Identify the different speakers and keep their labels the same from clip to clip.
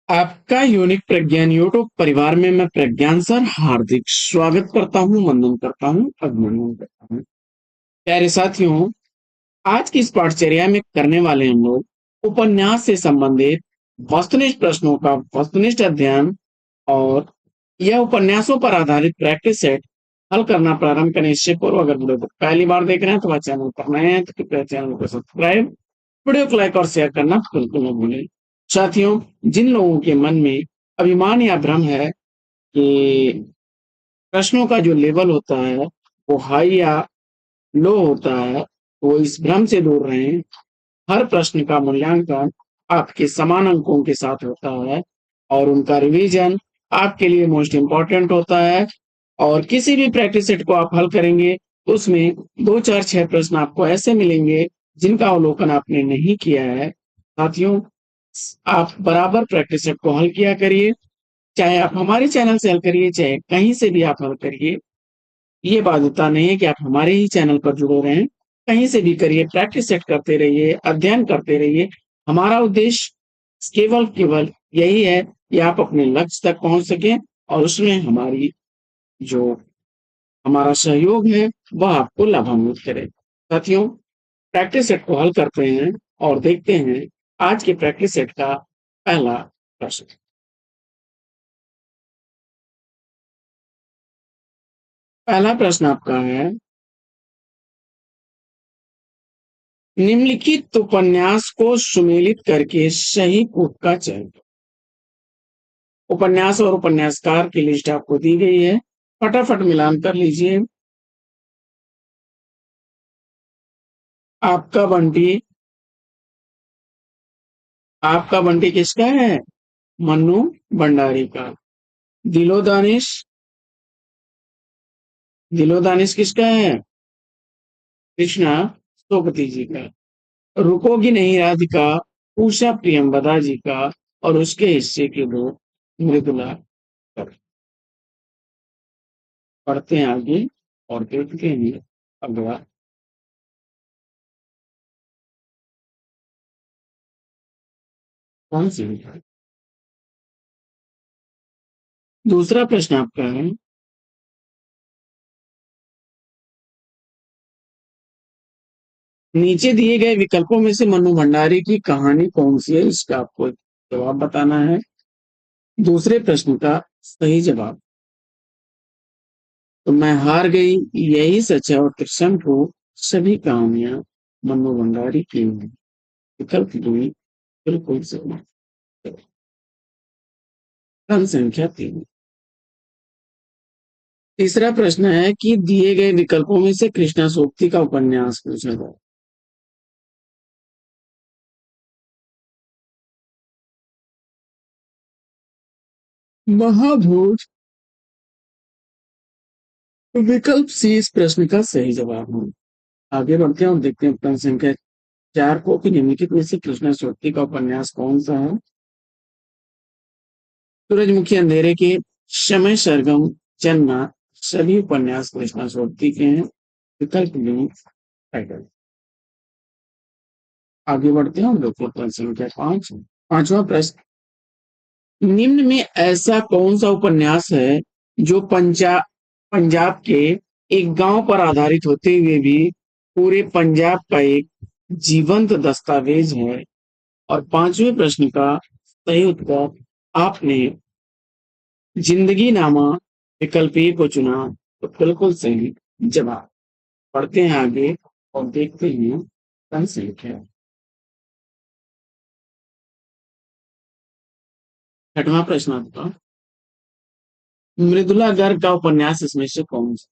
Speaker 1: आपका यूनिक प्रज्ञान यूट्यूब परिवार में मैं प्रज्ञान सर हार्दिक स्वागत करता हूँ, वंदन करता हूँ, अभिनंदन करता हूँ। प्यारे साथियों, आज की इस पाठचर्या में करने वाले हम लोग उपन्यास से संबंधित वस्तुनिष्ठ प्रश्नों का वस्तुनिष्ठ अध्ययन और यह उपन्यासों पर आधारित प्रैक्टिस सेट हल करना प्रारंभ करने इससे पूर्व अगर वीडियो को पहली बार देख रहे हैं तो वह चैनल पर नए हैं तो कृपया चैनल को सब्सक्राइब, वीडियो को लाइक और शेयर करना बिल्कुल न भूलें। साथियों, जिन लोगों के मन में अभिमान या भ्रम है कि प्रश्नों का जो लेवल होता है वो हाई या लो होता है, वो इस भ्रम से दूर रहें। हर प्रश्न का मूल्यांकन आपके समान अंकों के साथ होता है और उनका रिवीजन आपके लिए मोस्ट इम्पॉर्टेंट होता है। और किसी भी प्रैक्टिस सेट को आप हल करेंगे तो उसमें 2, 4, 6 प्रश्न आपको ऐसे मिलेंगे जिनका अवलोकन आपने नहीं किया है। साथियों, आप बराबर प्रैक्टिस सेट को हल किया करिए, चाहे आप हमारे चैनल से हल करिए, चाहे कहीं से भी आप हल करिए। ये बाध्यता नहीं है कि आप हमारे ही चैनल पर जुड़े रहें, कहीं से भी करिए, प्रैक्टिस सेट करते रहिए, अध्ययन करते रहिए। हमारा उद्देश्य केवल केवल यही है कि आप अपने लक्ष्य तक पहुंच सकें और उसमें हमारी जो हमारा सहयोग है वह आपको लाभान्वित करे। साथियों, प्रैक्टिस सेट को हल करते हैं और देखते हैं आज के प्रैक्टिस सेट का पहला प्रश्न। पहला प्रश्न आपका है, निम्नलिखित उपन्यास को सुमेलित करके सही कूट का चयन करो। उपन्यास और उपन्यासकार की लिस्ट आपको दी गई है, फटाफट मिलान कर लीजिए। आपका बंटी आपका बंटी किसका है? मन्नू भंडारी का। दिलो दानिश दिलो दानिश किसका है? कृष्णा सोपति जी का। रुकोगी नहीं राधिका उषा प्रियंवदा जी का और उसके हिस्से के दो मृदुला का। पढ़ते हैं आगे और देखते हैं अगला। कौन सी है? दूसरा प्रश्न आपका है, नीचे दिए गए विकल्पों में से मन्नू भंडारी की कहानी कौन सी है? इसका आपको जवाब बताना है। दूसरे प्रश्न का सही जवाब, तो मैं हार गई, यही सच है और त्रिशंकु को सभी कहानियां मन्नू भंडारी की हैं। विकल्प दुई बिल्कुल सही। प्रश्न संख्या 3। तीसरा प्रश्न है कि दिए गए विकल्पों में से कृष्णा सोपती का उपन्यास पूछा जाए। महाभोज विकल्प सी इस प्रश्न का सही जवाब है। आगे बढ़ते हैं और देखते हैं प्रश्न संख्या 4 को कि निम्नलिखित में से कृष्णा सोपती का उपन्यास कौन सा है? सूरजमुखी अंधेरे के, समय, सरगम, जन्नत सभी उपन्यास कृष्णा सोपती के हैं। विकल्प बी टाइटल। आगे बढ़ते हैं और देखते हैं प्रश्न संख्या 5। पांचवा प्रश्न, निम्न में ऐसा कौन सा उपन्यास है जो पंजाब के एक गांव पर आधारित होते हुए भी पूरे पंजाब का एक जीवंत दस्तावेज है? और पांचवें प्रश्न का सही उत्तर आपने जिंदगी नामा विकल्प ए को चुना, तो बिल्कुल सही जवाब। पढ़ते हैं आगे और देखते हैं प्रश्न संख्या। छठवां प्रश्न आपका, मृदुला गर्ग का उपन्यास इसमें से कौन सा?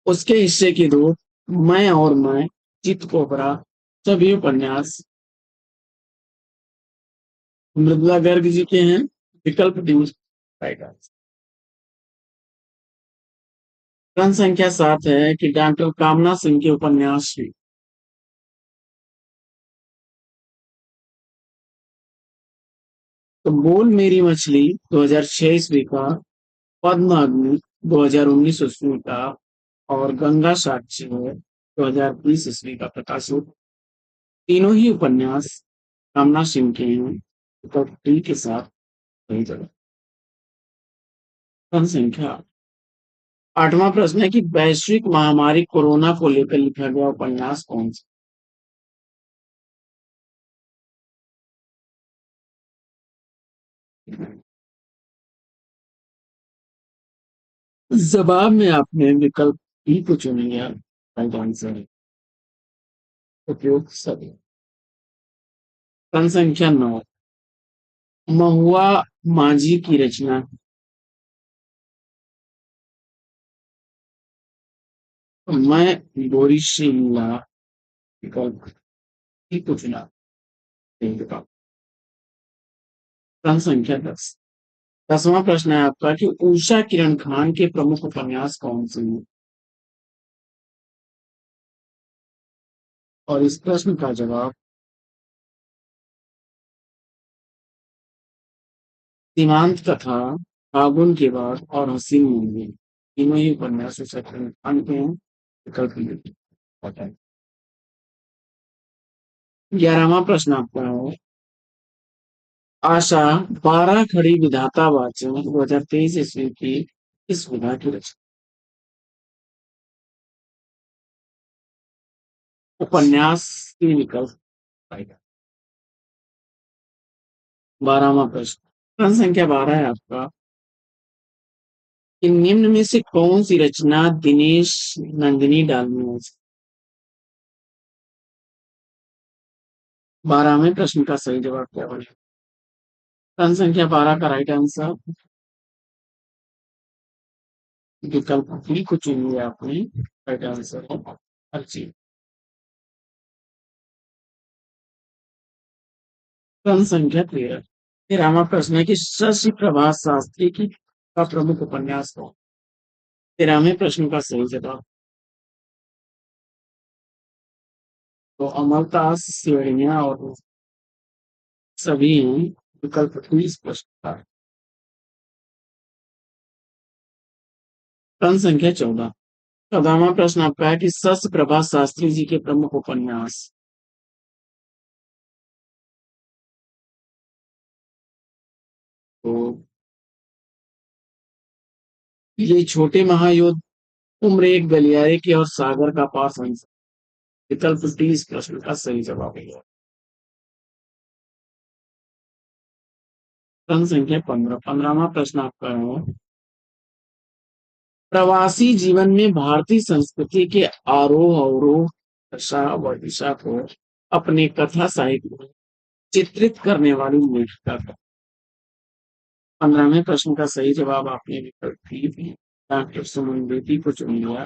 Speaker 1: उसके हिस्से की दो, मैं और मैं, चित कोबरा सभी उपन्यास मृदुला गर्ग जी के हैं। विकल्प डी पाएगा। प्रश्न संख्या 7 है कि डॉक्टर कामना सिंह के उपन्यास में तो बोल मेरी मछली 2006 ईस्वी का, पद्म अग्नि 2019 ईस्वी का और गंगा साक्ष्य है 2020 ईस्वी का प्रकाशित। तीनों ही उपन्यास कामना सिंह के हैं विकल्प डी के साथ सही जगह। जनसंख्या 8वां प्रश्न है कि वैश्विक महामारी कोरोना को लेकर लिखा गया उपन्यास कौन सा? जवाब में आपने विकल्प ई को चुनेंगे। राइट आंसर है उपयुक्त सभी। जनसंख्या 9 महुआ माझी की रचना मैं गोरी शिमला विकल्प ई को चुना। जनसंख्या 10 10वां प्रश्न है आपका कि उषा किरण खान के प्रमुख उपन्यास कौन से हैं? और इस प्रश्न का जवाब सीमांत कथा, फागुन के बाद और हसीन मूवी तीनों ही उपन्यास उषा किरण खान के हैं। विकल्प बताएं। 11वां प्रश्न आपका है आशा 12 खड़ी विधाता वाचन 2023 ईस्वी की इस विधा की रचना उपन्यास की विकल्प पाएगा। 12वां प्रश्न प्रश्न संख्या 12 है आपका कि निम्न में से कौन सी रचना दिनेश नंदिनी डालनी है? 12वें प्रश्न का सही जवाब क्या बनेगा? प्रश्न संख्या 12 का राइट आंसर विकल्प बी को चुनिए आपने। राइट आंसर है अर्ची। प्रश्न संख्या 13 13वां प्रश्न है कि शशि प्रभाष शास्त्री की का प्रमुख उपन्यास कौन? 13वें प्रश्न का सही जवाब तो अमलतास श्रेणियां और सभी हैं। विकल्प बी स्पष्ट था। प्रश्न संख्या 14 14वां प्रश्न आपका है कि शशि प्रभाष शास्त्री जी के प्रमुख उपन्यास तो ये छोटे महायुद्ध, उम्र एक गलियारे की और सागर का पार संसार। विकल्प डी इस प्रश्न का सही जवाब है। प्रश्न संख्या 15 15वां प्रश्न आपका है प्रवासी जीवन में भारतीय संस्कृति के आरोह अवरोह दशा व दिशा को अपने कथा साहित्य में चित्रित करने वाली लेखिका का 15वें प्रश्न का सही जवाब आपने विकल्प डी भी डॉक्टर सुमन बेदी को चुन लिया।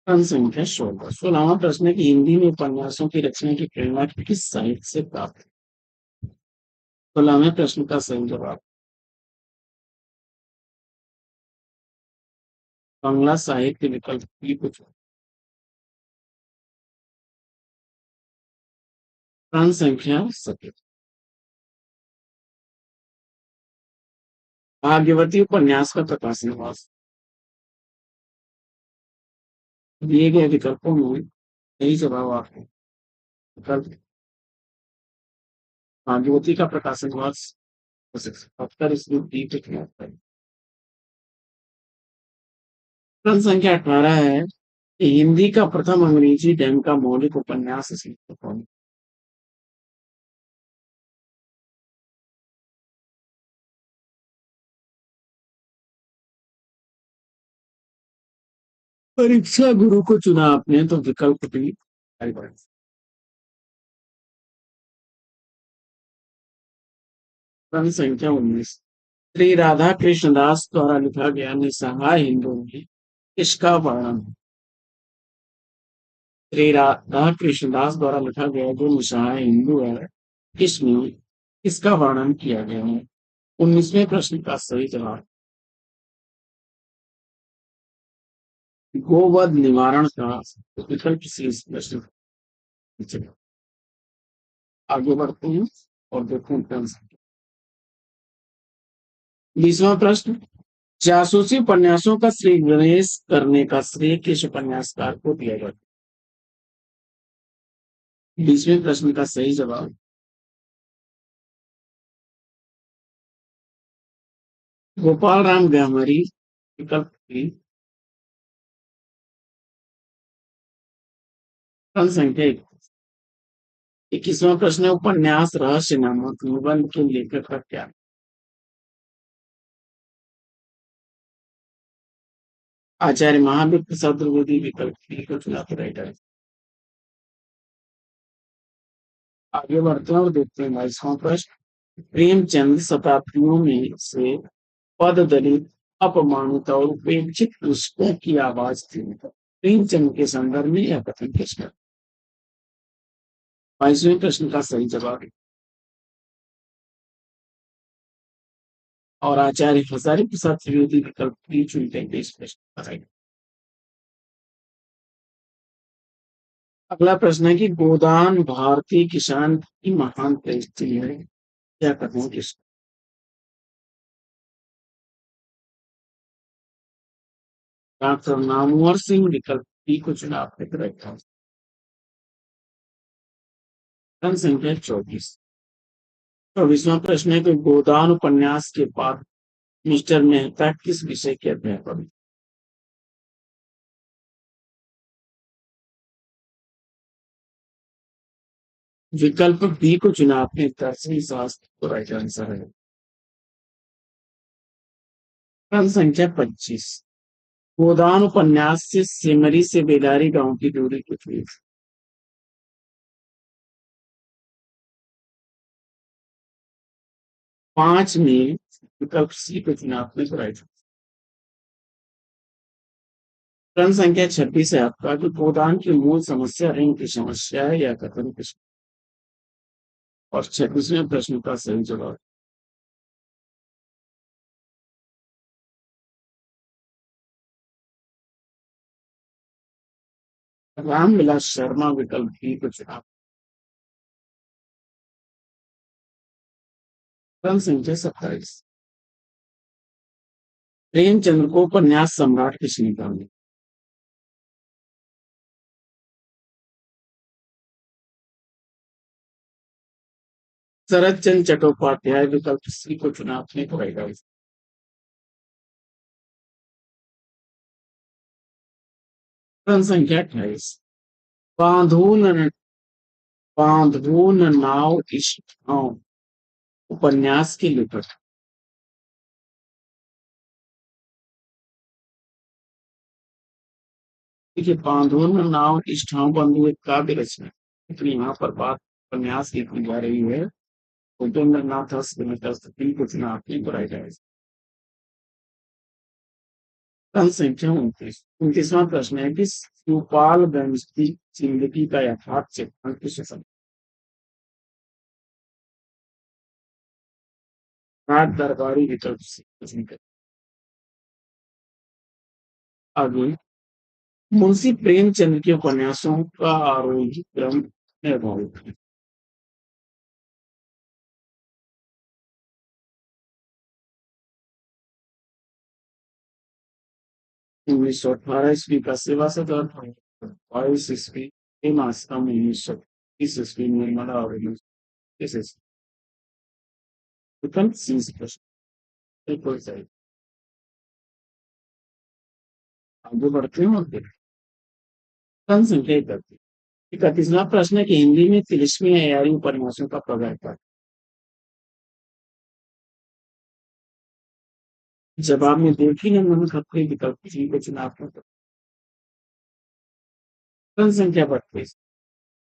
Speaker 1: प्रश्न संख्या 16 16वां प्रश्न है कि हिंदी में उपन्यासों की रचना की प्रेरणा किस साहित्य से प्राप्त है? 16वें प्रश्न का सही जवाब बांग्ला साहित्य विकल्प बी को चुना। प्रश्न संख्या 17 भाग्यवती उपन्यास का प्रकाशन वर्ष दिए गए विकल्पों में सही जवाब आपको विकल्प भाग्यवती का प्रकाशन वर्ष 1977 ईस्वी डी पे किया था। प्रश्न संख्या 18 है कि हिंदी का प्रथम अंग्रेजी डैम का मौलिक उपन्यास कौन? परीक्षा गुरु को चुना आपने तो विकल्प भी प्रश्न संख्या 19 श्री राधा कृष्णदास द्वारा लिखा गया निसहाय हिंदू में इसका वर्णन श्री राधा कृष्णदास द्वारा लिखा गया जो निसहाय हिंदू है इसमें इसका वर्णन किया गया है। 19वें प्रश्न का सही जवाब गोवध निवारण का विकल्प सी इस प्रश्न आगे बढ़ते हैं और देखते हैं प्रश्न 20वां प्रश्न जासूसी उपन्यासों का श्री गणेश करने का श्रेय किस उपन्यासकार को दिया जाता है? 20वें प्रश्न का सही जवाब गोपाल राम गहमरी। विकल्प बी। प्रश्न संख्या 21वां प्रश्न है, उपन्यास रहस्य नामक निबंध के लेखक का क्या? आचार्य महावीर प्रसाद द्विवेदी। विकल्प बी को चुना तो राइट है। आगे बढ़ते हैं और देखते हैं 22वां प्रश्न। प्रेमचंद शताब्दियों में से पद दलित अपमानित और उपेक्षित पुष्पों की आवाज थी। प्रेमचंद के संदर्भ में यह कथन किसका? 22वें प्रश्न का सही जवाब है और आचार्य हजारी प्रसाद द्विवेदी। विकल्प बी चुनते हैं इस प्रश्न का राइट। अगला प्रश्न है कि गोदान भारतीय किसान की महान परिस्थिति है, क्या कथन किसका? डॉक्टर नामवर सिंह। विकल्प बी को चुना आपने करेक्ट है। प्रश्न संख्या 24। 24वां प्रश्न है कि गोदान उपन्यास के बाद मिस्टर मेहता किस विषय के अध्यापक हैं? विकल्प बी को चुना आपने दर्शन शास्त्र तो राइट आंसर है। प्रश्न संख्या 25। गोदान उपन्यास से सिमरी से बेलारी गांव की दूरी कितनी? 5 मील। विकल्प सी को चुना आपने तो राइट। प्रश्न संख्या 26 है आपका कि गोदान की मूल समस्या ऋण की समस्या है या कथन की? और 26वें प्रश्न का सही जवाब रामविलास शर्मा। विकल्प बी को चुना। प्रश्न संख्या 27। प्रेमचंद्र को उपन्यास सम्राट किसने कहा? शरद चंद्र चट्टोपाध्याय। विकल्प सी को चुना आपने तो राइट आंसर। प्रश्न संख्या 28। बांधून बांधून नाव इश्क नाव उपन्यास के लेखक? देखिए, बांधून नाव इस ठाव बंधु एक काव्य रचना है। लेकिन यहाँ पर बात उपन्यास की की जा रही है। उपेंद्र नाथ हस्तमिता को चुना आपने तो राइट आंसर। प्रश्न संख्या 29। 29वां प्रश्न है कि गोपालगंज की जिंदगी का यथार्थ चित्रण किस समय? राज दरबारी। विकल्प से पसंद करें। आगे मुंशी प्रेमचंद के उपन्यासों का आरोही क्रम निर्धारित है। 1918 ईस्वी का सेवा सदन। 22 ईस्वी प्रेम आश्रम। 1930 ईस्वी निर्मला और 1930 विकल्प सी से प्रश्न बिल्कुल सही। आगे बढ़ते हैं और देखते हैं। प्रश्न संख्या 31। 31वां प्रश्न है कि हिंदी में तिलिस्मी अयारी उपन्यासों का प्रवर्तक? जवाब में देखी नंदन खत्री। विकल्प सी को चुनाव कर। प्रश्न संख्या 32।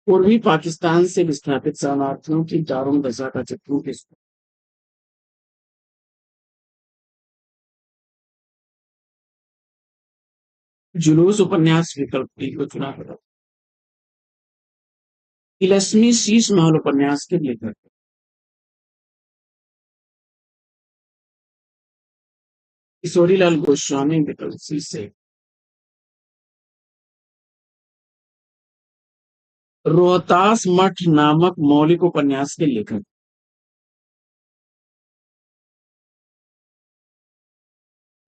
Speaker 1: पूर्वी पाकिस्तान से विस्थापित शरणार्थियों की दारुण दशा का चित्रण किस? जुलूस उपन्यास। विकल्प डी को चुना करो। तिलस्मी शीश महल उपन्यास के लेखक? किशोरीलाल गोस्वामी। विकल्प सी से। रोहतास मठ नामक मौलिक उपन्यास के लेखक?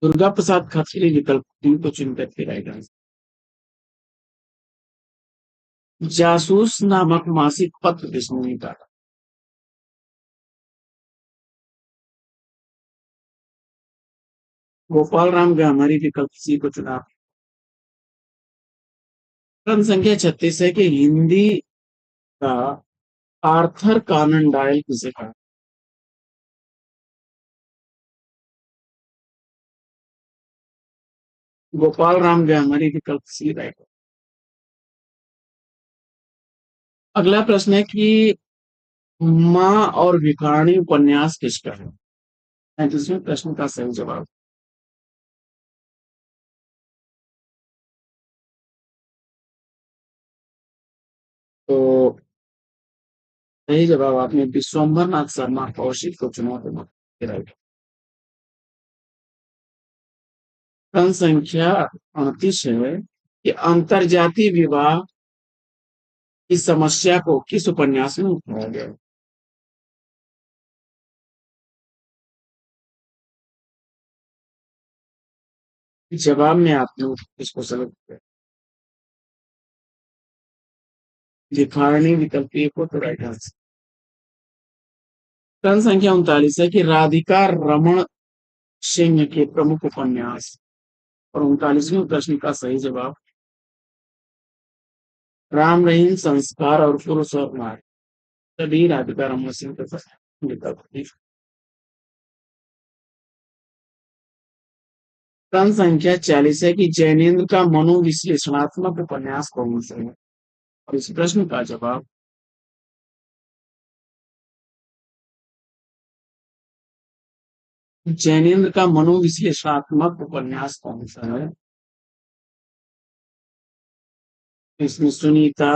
Speaker 1: तो दुर्गा प्रसाद खत्री विकल्प डी को चुन करके राइट आंसर। जासूस नामक मासिक पत्र किसने निकाला? गोपाल राम गहमरी विकल्प सी को चुना। प्रश्न संख्या 36 है कि हिंदी का आर्थर कानन डायल किसे कहा? गोपाल राम गहमरी विकल्प सी राइट। अगला प्रश्न है कि माँ और भिखारी उपन्यास किसका है? 35वें प्रश्न का सही जवाब। तो सही जवाब आपने विश्वम्भर नाथ शर्मा कौशिक को चुना तो राइट। प्रश्न संख्या 38 है कि अंतरजातीय विवाह की समस्या को किस उपन्यास में उठाया गया है? जवाब में आपने इसको सेलेक्ट किया भिखारणी विकल्प ए को तो राइट आंसर। प्रश्न संख्या 39 है कि राधिका रमन सिंह के प्रमुख उपन्यास और 39वें प्रश्न का सही जवाब राम रहीम संस्कार और पुरुष और नारी सभी राधिका रमन सिंह के विकल्प थे। प्रश्न संख्या 40 है कि जैनेन्द्र का मनोविश्लेषणात्मक उपन्यास कौन सा है? और इस प्रश्न का जवाब जैनेन्द्र का मनोविश्लेषणात्मक उपन्यास कौन सा है? इसमें सुनीता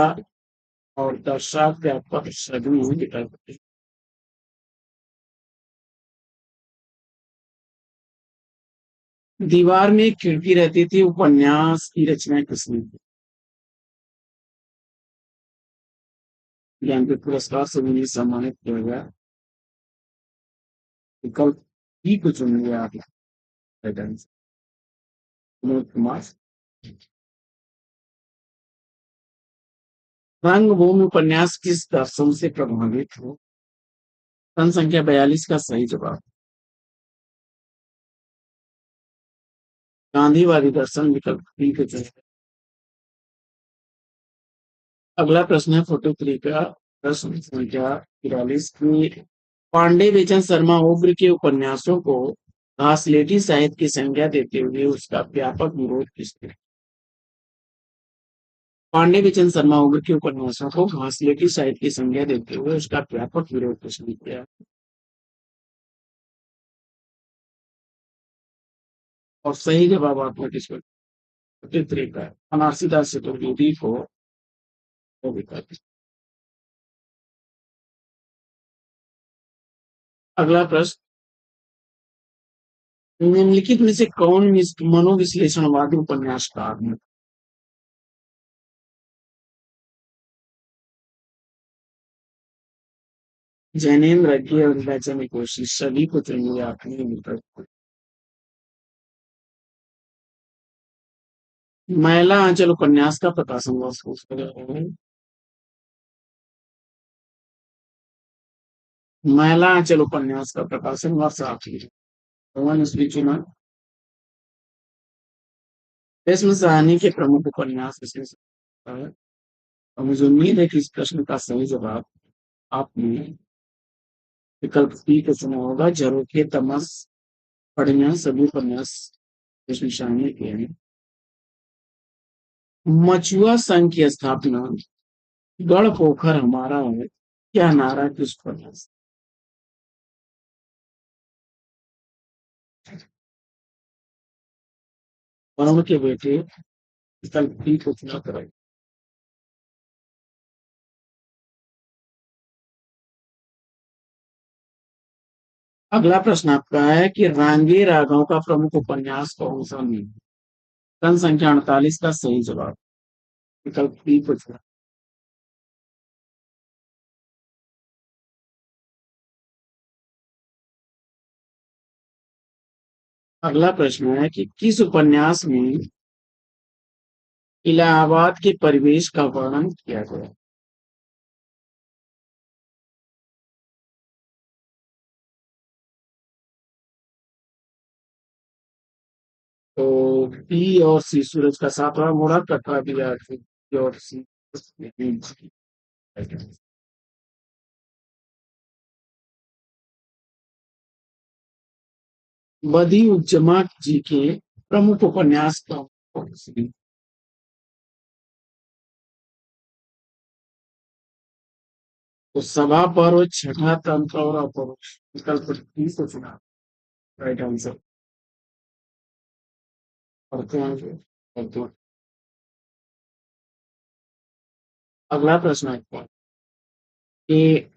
Speaker 1: और दर्शक व्यापक सभी विकल्प थे। दीवार में एक खिड़की रहती थी उपन्यास की रचना किसने की? ज्ञानपीठ पुरस्कार से भी सम्मानित किया गया। विकल्प ही को चुन लिया आप विनोद कुमार। रंगभूमि उपन्यास किस दर्शन से प्रभावित हो? प्रश्न संख्या 42 का सही जवाब गांधीवादी दर्शन विकल्प बी को चुने। अगला प्रश्न है 43 का। प्रश्न संख्या 43 की पांडे बेचन शर्मा उग्र के उपन्यासों को घासलेटी साहित्य की संज्ञा देते हुए उसका व्यापक विरोध किसने? पांडे बेचन शर्मा उग्र के उपन्यासों को घासलेटी साहित्य की संज्ञा देते हुए उसका व्यापक विरोध किसने किया? और सही जवाब आपने किसको? 43 का अनारसीदास चतुर्वेदी को वो विकल्प। अगला प्रश्न निम्नलिखित में से कौन मनोविश्लेषणवादी उपन्यासकार है? जैनेन्द्र अज्ञे और वैचारिक कोशिश सभी को चुनिए आपने विकल्प। महिला आंचल उपन्यास का प्रकाशन वर्ष पूछा जा रहा है। महिला आंचल उपन्यास का प्रकाशन वर्ष आखिरी भगवान ईस्वी चुना। भीष्म साहनी के प्रमुख उपन्यास इसमें से कौन सा है? और मुझे उम्मीद है कि इस प्रश्न का सही जवाब आपने विकल्प बी को चुना होगा। झरोखे तमस पढ़िया सभी उपन्यास भीष्म साहनी के हैं। मछुआ संघ की स्थापना गढ़ पोखर हमारा है क्या नारा किस उपन्यास? वरुण के बेटे विकल्प बी को चुना करें। अगला प्रश्न आपका है कि रांगे राघव का प्रमुख उपन्यास कौन सा नहीं? प्रश्न संख्या 48 का सही जवाब विकल्प बी को चुना। अगला प्रश्न है कि किस उपन्यास में इलाहाबाद के परिवेश का वर्णन किया गया? तो बी और सी सूरज का सातवां घोड़ा, कटरा दिया बी और सी। बदी-उज-जमा जी के प्रमुख उपन्यास कौन से? तो सभा पर्व, छठा तंत्र और अपरोक्ष। विकल्प डी को चुना। Right answer. पढ़ते हैं फिर। पढ़ते हैं। अगला प्रश्न है कि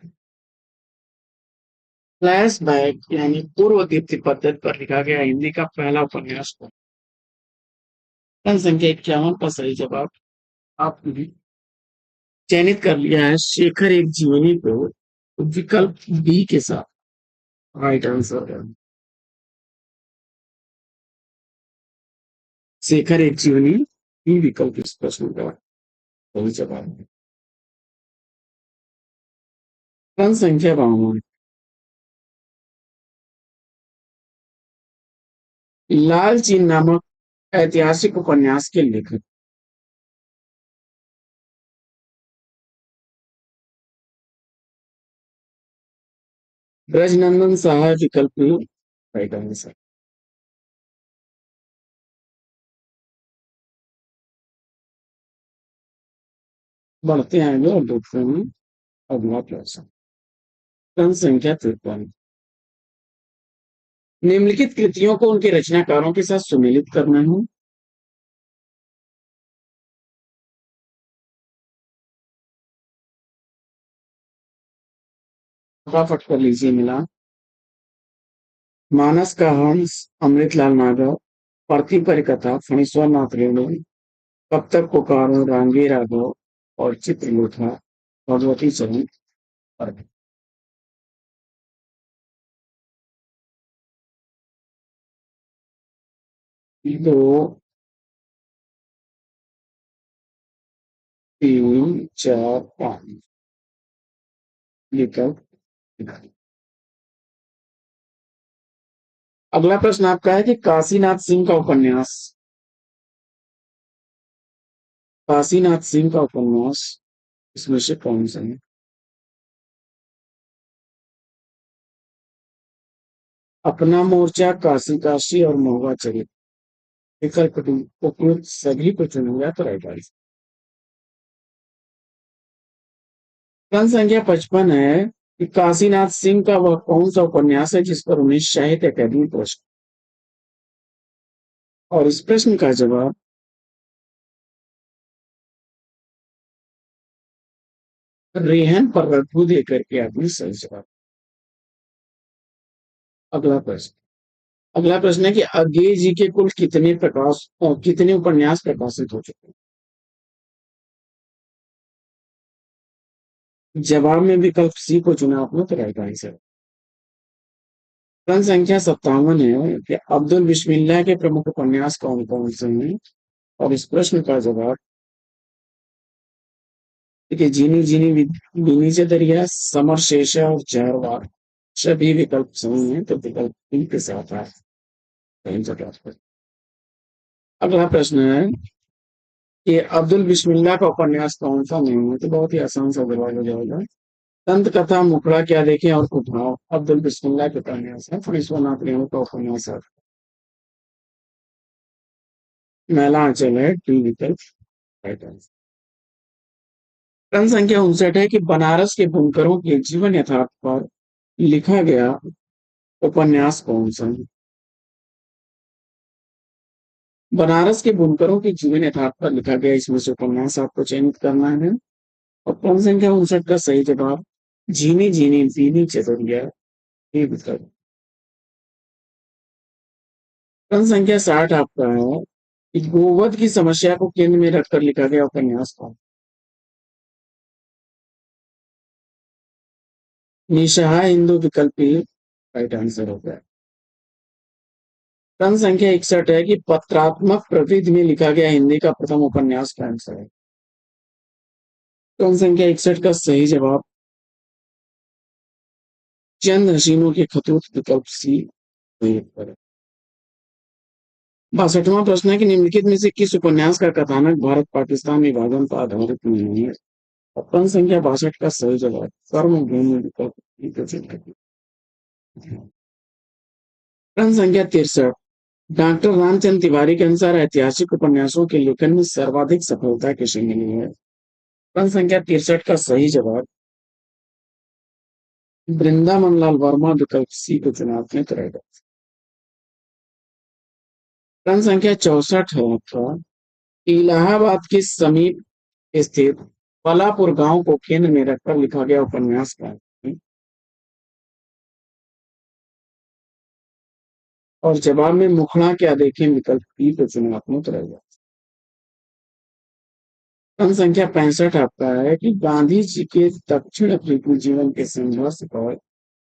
Speaker 1: फ्लैशबैक यानी पूर्व दीप्ति पद्धति पर लिखा गया हिंदी का पहला उपन्यास कौन? प्रश्न संख्या 51 का सही जवाब आपने चयनित कर लिया है शेखर एक जीवनी को विकल्प बी के साथ। राइट आंसर है शेखर एक जीवनी। बी विकल्प इस प्रश्न का सही जवाब है। प्रश्न संख्या 52 लाल चीन नामक ऐतिहासिक उपन्यास के लेखक? ब्रजनंदन सहाय विकल्प में राइट आंसर। बढ़ते हैं आगे और देखते हैं अगला प्रश्न। प्रश्न संख्या 53 निम्नलिखित कृतियों को उनके रचनाकारों के साथ सुमेलित करना है। फटाफट कर लीजिए मिला। मानस का हंस, अमृतलाल नागर, पार्थिव परिकथा, फणीश्वर नाथ रेणु, कब तक पुकारो, रांगे राघव और चित्रलेखा भगवती चरण पर। दो, तीन, चार, पांच विकल्प। अगला प्रश्न आपका है कि काशीनाथ सिंह का उपन्यास, काशीनाथ सिंह का उपन्यास इसमें से कौन सा है? अपना मोर्चा, काशी काशी और महुआ चरित। विकल्प डी उपयुक्त सभी को चुनूंगा तो राइट आंसर। प्रश्न संख्या 55 है कि काशीनाथ सिंह का वह कौन सा उपन्यास है जिस पर उन्हें साहित्य अकादमी पुरस्कार? और इस प्रश्न का जवाब रेहन पर रघु देकर के आपने सही जवाब। अगला प्रश्न। अगला प्रश्न है कि अज्ञे जी के कुल कितने प्रकाश और कितने उपन्यास प्रकाशित हो चुके हैं? जवाब में विकल्प सी को चुना आपने तो राइट आंसर। प्रश्न संख्या 57 है कि अब्दुल बिस्मिल्लाह के प्रमुख उपन्यास कौन कौन से हैं? और इस प्रश्न का जवाब देखिए जीनी जीनी बीनी से दरिया, समर शेषा और चारवाक सभी विकल्प सही हैं तो विकल्प बी के साथ है सही जवाब। अगला प्रश्न है कि अब्दुल बिस्मिल्लाह का उपन्यास कौन सा नहीं है? तो बहुत ही आसान सा जवाब हो जाएगा दंत कथा, मुखड़ा क्या देखें और कुठाव अब्दुल बिस्मिल्लाह के उपन्यास है। फणीश्वरनाथ रेणु का उपन्यास है मैला आंचल है टी विकल्प राइट आंसर। प्रश्न संख्या 59 है कि बनारस के बुनकरों के जीवन यथार्थ पर लिखा गया उपन्यास कौन सा है? बनारस के बुनकरों के जीवन यथार्थ पर लिखा गया इसमें से उपन्यास आपको चयनित करना है। और प्रश्न संख्या 59 का सही जवाब झीनी झीनी बीनी चतुरिया ये विकल्प। प्रश्न संख्या 60 आपका है कि गोवध की समस्या को केंद्र में रखकर लिखा गया उपन्यास कौन? निसहाय हिंदू विकल्प राइट आंसर होगा। प्रश्न संख्या 61 है कि पत्रात्मक प्रकृति में लिखा गया हिंदी का प्रथम उपन्यास कौन सा है? प्रश्न संख्या 61 का सही जवाब चंद हसीनों के खतूत विकल्प सी है। 62वां प्रश्न है कि निम्नलिखित में से किस उपन्यास का कथानक भारत पाकिस्तान विभाजन पर आधारित नहीं है? प्रश्न संख्या 62 का सही जवाब कर्मभूमि विकल्प सी को चुनें। प्रश्न संख्या 63 डॉक्टर रामचंद्र तिवारी के अनुसार ऐतिहासिक उपन्यासों के लेखन में सर्वाधिक सफलता किसे मिली है? प्रश्न संख्या 63 का सही जवाब वृंदावन लाल वर्मा विकल्प सी को चुनाव आपने करेगा। प्रश्न संख्या 64 है आपका इलाहाबाद के समीप स्थित पलापुर गांव को केंद्र में रखकर लिखा गया उपन्यास का है? और जवाब में मुखड़ा क्या देखें विकल्प बी को चुनाव आपने करेगा। प्रश्न संख्या 65 आपका है कि गांधी जी के दक्षिण अफ्रीकी जीवन के संघर्ष पर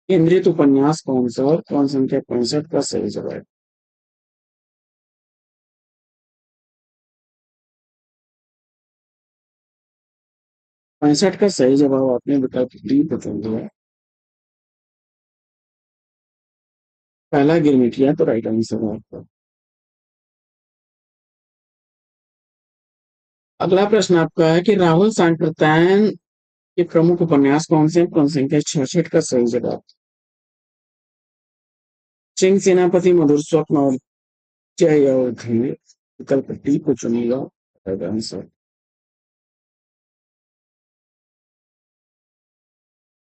Speaker 1: केंद्रित उपन्यास कौन सा और प्रश्न संख्या 65 का सही जवाब 65 का सही जवाब आपने विकल्प डी को चुन दिया। पहला गिरमिटिया तो राइट आंसर है आपका। अगला प्रश्न आपका है कि राहुल सांकृत्यायन के प्रमुख उपन्यास कौन से हैं? प्रश्न संख्या 66 का सही जवाब सिंह सेनापति मधुर स्वप्न और जय अवधि विकल्प डी को चुनेगा राइट आंसर।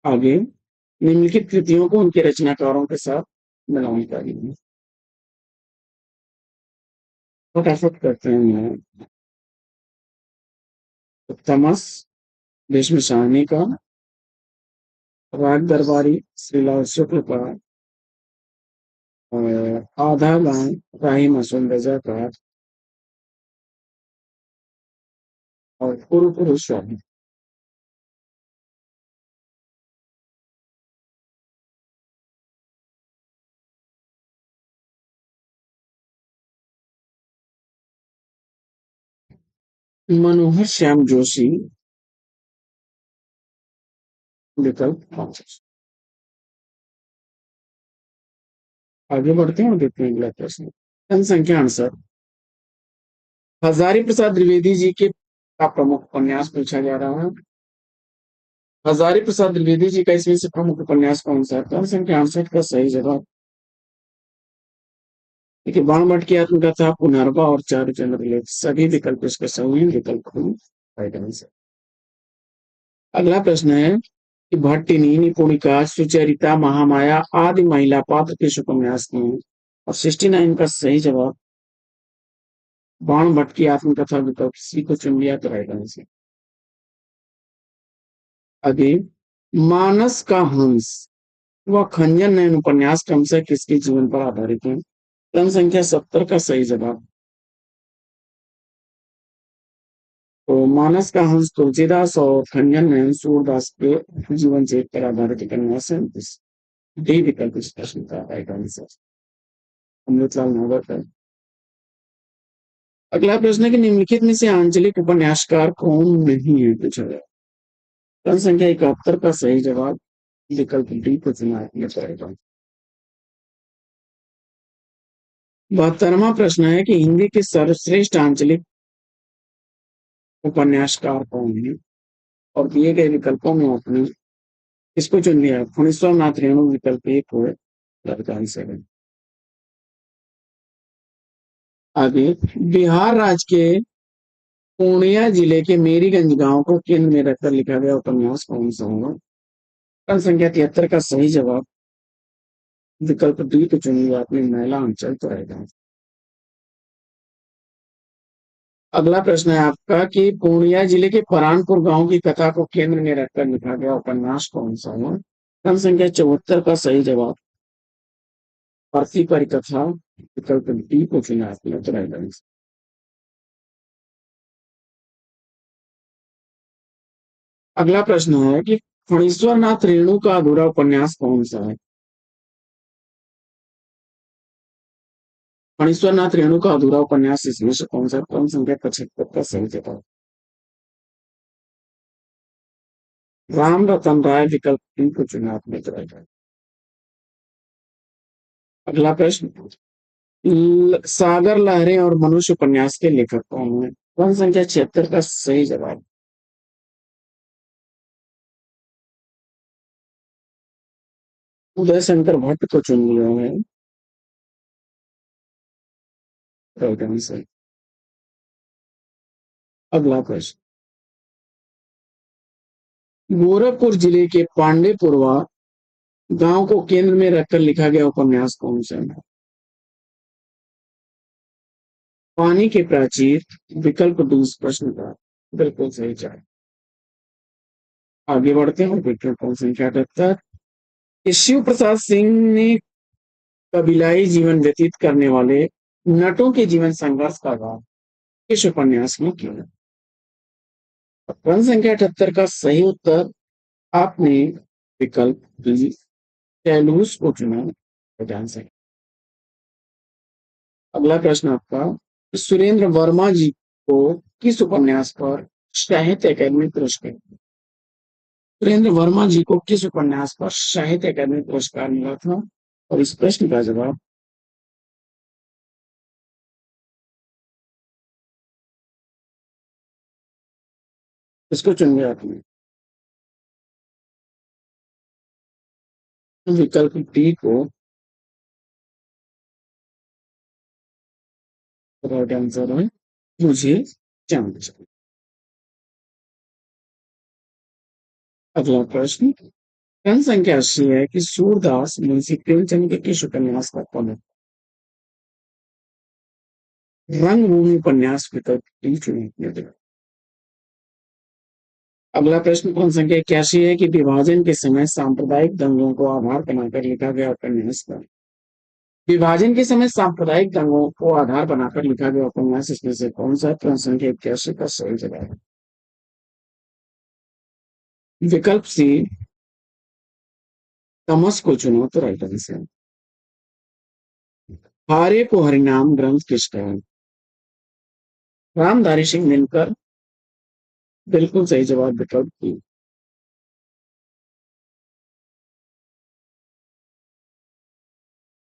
Speaker 1: आगे निम्नलिखित कृतियों को उनके रचनाकारों के साथ मिलान करिए। फटाफट करते हैं। तमस भीष्म साहनी का राग दरबारी श्रीलाल शुक्ल का आधा गांव राही मासूम रजा का और पूर्व पुरुष स्वामी। मनोहर श्याम जोशी विकल्प पांच। आगे बढ़ते हैं और देखते हैं अगला प्रश्न। जनसंख्या अनुसार हजारी प्रसाद द्विवेदी जी के का प्रमुख उपन्यास पूछा जा रहा है। हजारी प्रसाद द्विवेदी जी का इसमें से प्रमुख उपन्यास कौन सा है? जनसंख्या 68 का सही जवाब देखिए बाणभट्ट की आत्मकथा पुनर्वा और चारुचंद्र लेख सभी विकल्प इसके सही हैं विकल्प राइट आंसर। अगला प्रश्न है कि भट्टिनी निपुणिका सुचरिता महामाया आदि महिला पात्र किस उपन्यास में है? और 69 का सही जवाब बाणभट्ट की आत्मकथा विकल्प सी को चुन लिया तो राइट आंसर। आगे मानस का हंस वह खंजन नयन उपन्यास क्रमशः किसके जीवन पर आधारित है? क्रम संख्या 70 का सही जवाब तो मानस का हंस तुलसीदास और खंजन नयन सूरदास के जीवन चरित्र पर आधारित उपन्यास है। डी विकल्प इस प्रश्न का राइट आंसर अमृतलाल नागरकर। अगला प्रश्न है कि निम्नलिखित में से आंचलिक उपन्यासकार कौन नहीं है पूछा गया। प्रश्न संख्या 71 का सही जवाब विकल्प डी को चुना जाएगा। 72वां प्रश्न है कि हिंदी के सर्वश्रेष्ठ आंचलिक उपन्यासकार कौन है? और दिए गए विकल्पों में आपने किसको चुन लिया? फणीश्वर नाथ रेणु विकल्प एक हो आंसर है। आगे बिहार राज्य के पूर्णिया जिले के मेरीगंज गांव को केंद्र में रखकर लिखा गया उपन्यास कौन सा होगा? प्रश्न संख्या 73 का सही जवाब विकल्प डी को चुनिए आपने महिला अंचल तो रहेगा। अगला प्रश्न है आपका कि पूर्णिया जिले के परानपुर गांव की कथा को केंद्र में रखकर लिखा गया उपन्यास कौन सा है? प्रश्न संख्या 74 का सही जवाब पारसी परिकथा विकल्प डी को चुना आपने तो रहेगा। अगला प्रश्न है कि फणीश्वर नाथ रेणु का अधूरा उपन्यास कौन सा है? फणीश्वरनाथ रेणु का अधूरा उपन्यास इसमें से कौन सा? क्रम संख्या 75 का सही जवाब। राम रतन राय विकल्प डी को चुना आपने जवाब। अगला प्रश्न, सागर लहरें और मनुष्य उपन्यास के लेखक कौन है? क्रम संख्या 76 का सही जवाब। उदय शंकर भट्ट को चुन लिया है राइट आंसर। अगला प्रश्न, गोरखपुर जिले के पांडेपुरवा गांव को केंद्र में रखकर लिखा गया उपन्यास कौन सा है? पानी के प्राचीर, विकल्प डी प्रश्न का बिल्कुल सही जवाब। आगे बढ़ते हैं, विकल्प संख्या 78, शिव प्रसाद सिंह ने कबीलाई जीवन व्यतीत करने वाले नटों के जीवन संघर्ष का गान किस उपन्यास में किया? प्रश्न संख्या 78 का सही उत्तर आपने विकल्प डी टैलूस को चुना ध्यान से। अगला प्रश्न आपका, सुरेंद्र वर्मा जी को किस उपन्यास पर साहित्य अकादमी पुरस्कार? सुरेंद्र वर्मा जी को किस उपन्यास पर साहित्य अकादमी पुरस्कार मिला था? और इस प्रश्न का जवाब इसको चुन लिया आपने विकल्प डी को राइट आंसर है मुझे चांद। अगला प्रश्न, जनसंख्या ऐसी है कि सूरदास मुंशी प्रेमचंद के किस उपन्यास का पन्ना? रंगभूमि उपन्यास विकल्प डी चुने। अगला प्रश्न कौन संख्या 81 है कि विभाजन के समय सांप्रदायिक दंगों को आधार बनाकर लिखा गया उपन्यास का? विभाजन के समय सांप्रदायिक दंगों को आधार बनाकर लिखा गया उपन्यास इसमें से कौन सा? प्रश्न संख्या 81 का सही जवाब है विकल्प सी तमस को चुनो तो राइट आंसर। हारे को हरिनाम ग्रंथ किसका है? रामधारी सिंह दिनकर, बिल्कुल सही जवाब विकल्प डी।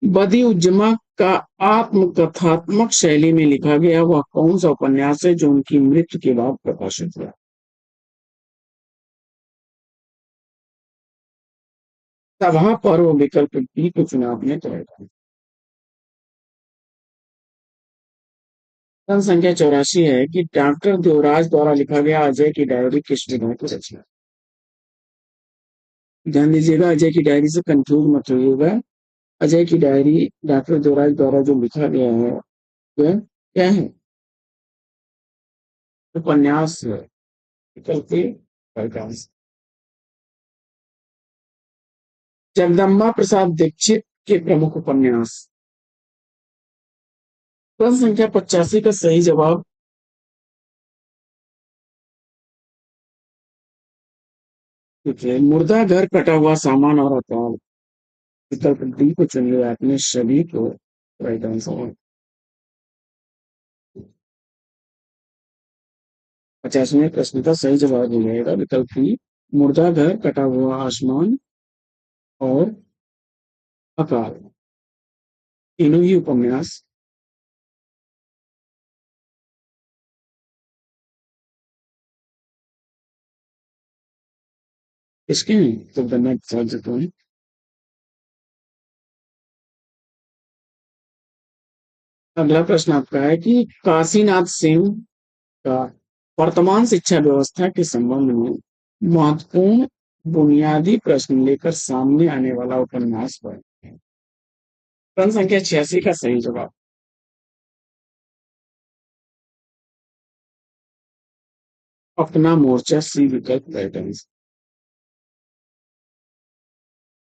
Speaker 1: बदी उज्जमा का आत्मकथात्मक शैली में लिखा गया वह कौन सा उपन्यास है जो उनकी मृत्यु के बाद प्रकाशित हुआ? सभा पर्व विकल्प डी को चुनाव में तो प्रश्न संख्या 84 है कि डॉक्टर देवराज द्वारा लिखा गया अजय की डायरी किस विधा की रचना? ध्यान दीजिएगा, अजय की डायरी से कंफ्यूज मत होइएगा। अजय की डायरी डॉक्टर देवराज द्वारा जो लिखा गया है वह क्या है? उपन्यास है। विकल्प ए राइट आंसर। जगदम्बा प्रसाद दीक्षित के प्रमुख उपन्यास। प्रश्न संख्या 85 का सही जवाब देखिए, मुर्दा घर, कटा हुआ सामान और अकाल। विकल्प डी को चुन लिया आपने सभी को राइट आंसर है। 50वें प्रश्न का सही जवाब हो जाएगा विकल्प डी मुर्दा घर, कटा हुआ आसमान और अकाल, तीनों ही उपन्यास इसके हैं तो गन्ना समझ सकते हैं। अगला प्रश्न आपका है कि काशीनाथ सिंह का वर्तमान शिक्षा व्यवस्था के संबंध में महत्वपूर्ण बुनियादी प्रश्न लेकर सामने आने वाला उपन्यास पर प्रश्न संख्या 86 का सही जवाब। अपना मोर्चा सी विकल्प राइट आंसर।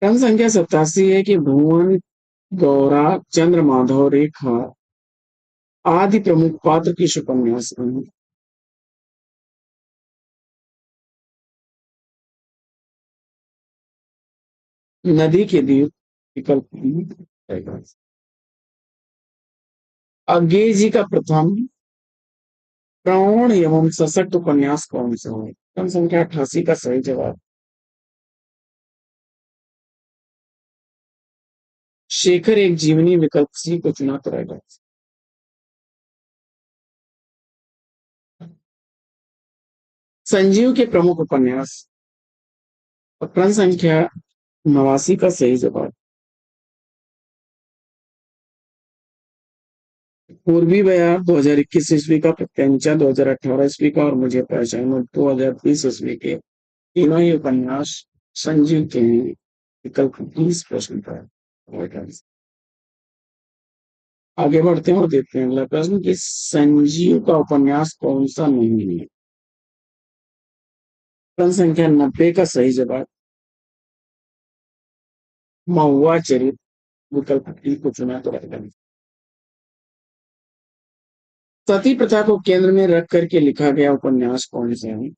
Speaker 1: प्रश्न संख्या 87 है कि भुवन गौरा चंद्र माधव रेखा आदि प्रमुख पात्र किस उपन्यास में हैं? नदी के द्वीप विकल्प बी राइट आंसर। अंग्रेजी का प्रथम प्रौढ़ एवं सशक्त उपन्यास कौन सा है? क्रम संख्या 88 का सही जवाब शेखर एक जीवनी विकल्प सी को चुना तो रहेगा। संजीव के प्रमुख उपन्यास और क्रम संख्या 89 का सही जवाब पूर्वी बयार 2021 ईस्वी का, प्रत्यंचा 2018 ईस्वी का और मुझे पहचानो 2020 ईस्वी के, तीनों ही उपन्यास संजीव के हैं। विकल्प 20 प्रश्न का आगे बढ़ते हैं और देखते हैं अगला प्रश्न कि संजीव का उपन्यास कौन सा नहीं है? प्रश्न संख्या 90 का सही जवाब महुआ चरित, विकल्प डी को चुना तो रहेगा। सती प्रथा को केंद्र में रख करके लिखा गया उपन्यास कौन सा है?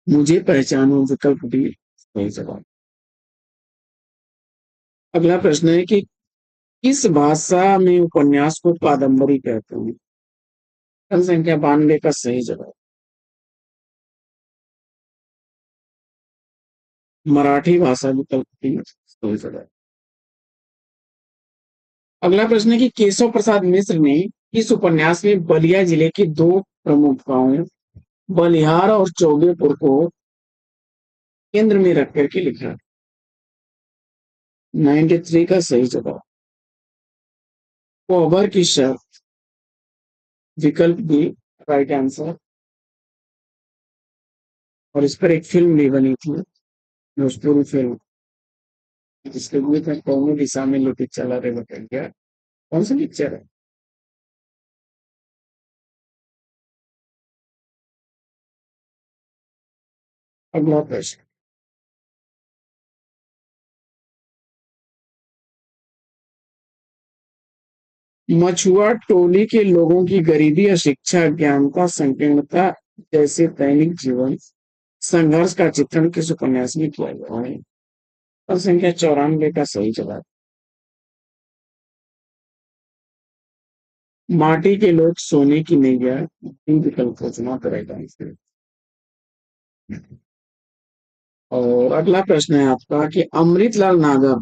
Speaker 1: मुझे पहचानो, विकल्प डी सही जवाब। अगला प्रश्न है कि किस भाषा में उपन्यास को कादम्बरी कहते हैं? प्रश्न संख्या 92 का सही जवाब मराठी भाषा, विकल्प डी सही जवाब। अगला प्रश्न है कि केशव प्रसाद मिश्र ने इस उपन्यास में बलिया जिले के दो प्रमुख गांवों बलिहार और चौबेपुर को केंद्र में रख करके लिखा। 93 का सही जवाब कोहबर की शर्त, विकल्प बी राइट आंसर। और इस पर एक फिल्म भी बनी थी, भोजपुरी फिल्म, जिसके लिए था कौनो दिशा में लेके चला रे बटैया। कौन सा पिक्चर है? अगला प्रश्न, मछुआ टोली के लोगों की गरीबी, अशिक्षा, अज्ञानता, संकीर्णता जैसे दैनिक जीवन संघर्ष का चित्रण किस उपन्यास में किया गया है? और संख्या 94 का सही जवाब माटी के लोग सोने की नैया, तीन विकल्प को चुना करेगा इसमें। और अगला प्रश्न है आपका कि अमृतलाल नागर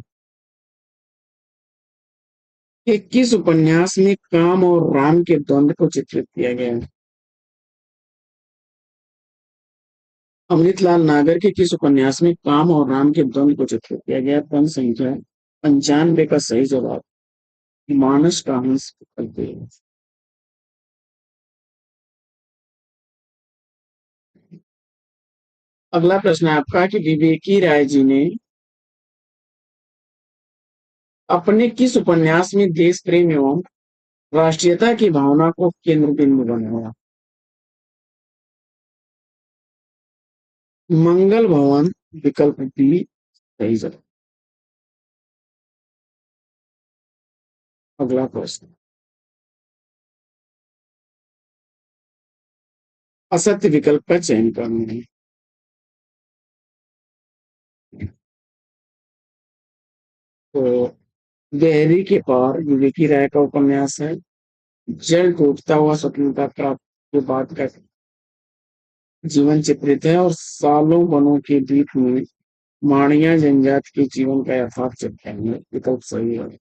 Speaker 1: के किस उपन्यास में काम और राम के द्वंद्व को चित्रित किया गया है? अमृतलाल नागर के किस उपन्यास में काम और राम के द्वंद्व को चित्रित किया गया? क्रम संख्या 95 का सही जवाब मानस का हंस विकल्प है। अगला प्रश्न है आपका कि विवेकी राय जी ने अपने किस उपन्यास में देश प्रेम एवं राष्ट्रीयता की भावना को केंद्र बिंदु बनाया? मंगल भवन, विकल्प बी सही जवाब। अगला प्रश्न, असत्य विकल्प का चयन करना है। तो गहरी के पार विवेकी राय का उपन्यास है। जल टूटता हुआ स्वतंत्रता प्राप्त के बाद का जीवन चित्रित है और सालों वनों के बीच में माणिया जनजाति के जीवन का यथार्थ चित्रण है, विकल्प सही है।